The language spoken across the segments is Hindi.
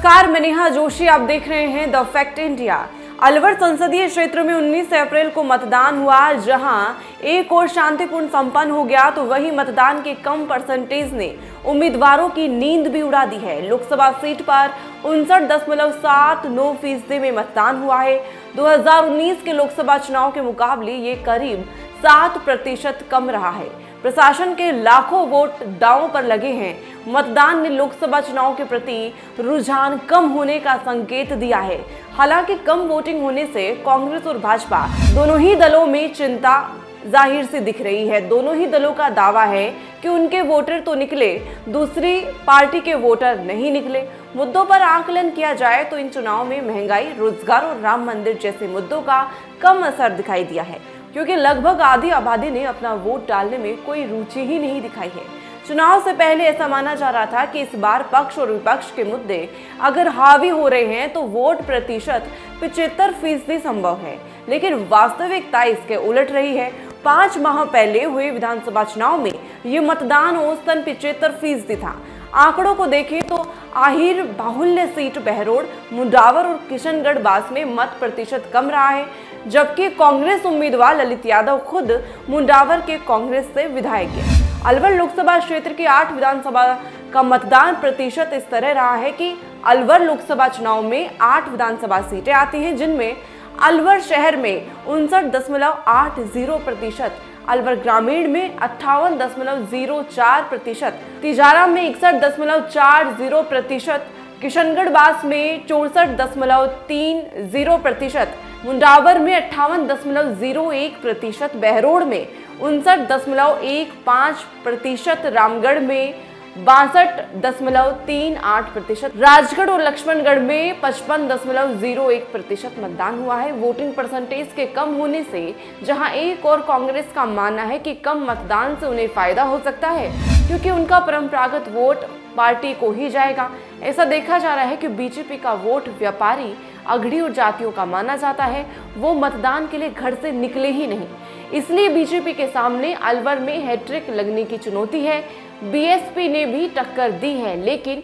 नमस्कार, मैं नेहा जोशी। आप देख रहे हैं द फैक्ट इंडिया। अलवर संसदीय क्षेत्र में 19 अप्रैल को मतदान हुआ, जहां एक और शांतिपूर्ण संपन्न हो गया, तो वहीं मतदान के कम परसेंटेज ने उम्मीदवारों की नींद भी उड़ा दी है। लोकसभा सीट पर 59.79% में मतदान हुआ है। 2019 के लोकसभा चुनाव के मुकाबले ये करीब 7% कम रहा है। प्रशासन के लाखों वोट दांव पर लगे हैं। मतदान ने लोकसभा चुनाव के प्रति रुझान कम होने का संकेत दिया है। हालांकि कम वोटिंग होने से कांग्रेस और भाजपा दोनों ही दलों में चिंता जाहिर सी दिख रही है। दोनों ही दलों का दावा है कि उनके वोटर तो निकले, दूसरी पार्टी के वोटर नहीं निकले। मुद्दों पर आकलन किया जाए तो इन चुनाव में महंगाई, रोजगार और राम मंदिर जैसे मुद्दों का कम असर दिखाई दिया है, क्योंकि लगभग आधी आबादी ने अपना वोट डालने में कोई रुचि ही नहीं दिखाई है। चुनाव से पहले ऐसा माना जा रहा था कि इस बार पक्ष और विपक्ष के मुद्दे अगर हावी हो रहे हैं तो वोट प्रतिशत 75% संभव है, लेकिन वास्तविकता इसके उलट रही है। 5 माह पहले हुए विधानसभा चुनाव में ये मतदान औसतन 75% था। आंकड़ों को देखें तो आहिर बाहुल्य सीट बहरोड, मुंडावर और किशनगढ़ बास में मत प्रतिशत कम रहा है, जबकि कांग्रेस उम्मीदवार ललित यादव खुद मुंडावर के कांग्रेस से विधायक है। अलवर लोकसभा क्षेत्र की 8 विधानसभा का मतदान प्रतिशत इस तरह रहा है कि अलवर लोकसभा चुनाव में 8 विधानसभा सीटें आती हैं, जिनमें अलवर शहर में 59.80%, अलवर ग्रामीण में 58.04%, तिजारा में 61.40%, किशनगढ़ बास में 64.30%, मुंडावर में 58.01%, बहरोड में 59.15%, रामगढ़ में 62.38%, राजगढ़ और लक्ष्मणगढ़ में 55.01% मतदान हुआ है। वोटिंग परसेंटेज के कम होने से जहां एक और कांग्रेस का मानना है कि कम मतदान से उन्हें फायदा हो सकता है, क्योंकि उनका परंपरागत वोट पार्टी को ही जाएगा। ऐसा देखा जा रहा है कि बीजेपी का वोट व्यापारी, अगड़ी और जातियों का माना जाता है। वो मतदान के लिए घर से निकले ही नहीं, इसलिए बीजेपी के सामने अलवर में हैट्रिक लगने की चुनौती है। बीएसपी ने भी टक्कर दी है, लेकिन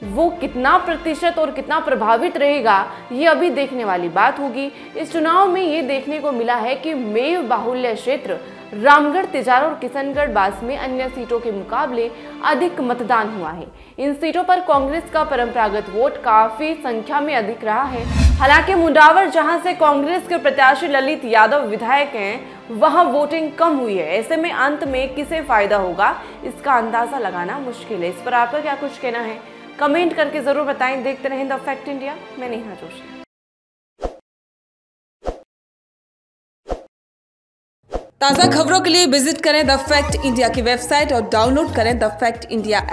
वो कितना प्रतिशत और कितना प्रभावित रहेगा, ये अभी देखने वाली बात होगी। इस चुनाव में ये देखने को मिला है कि मेव बाहुल्य क्षेत्र रामगढ़, तिजारा और किशनगढ़ बास में अन्य सीटों के मुकाबले अधिक मतदान हुआ है। इन सीटों पर कांग्रेस का परंपरागत वोट काफी संख्या में अधिक रहा है। हालांकि मुंडावर, जहां से कांग्रेस के प्रत्याशी ललित यादव विधायक हैं, वहां वोटिंग कम हुई है। ऐसे में अंत में किसे फायदा होगा, इसका अंदाजा लगाना मुश्किल है। इस पर आपका क्या कुछ कहना है, कमेंट करके जरूर बताएं। देखते रहें द फैक्ट इंडिया। मैं नेहा जोशी। ताज़ा खबरों के लिए विजिट करें द फैक्ट इंडिया की वेबसाइट और डाउनलोड करें द फैक्ट इंडिया ऐप।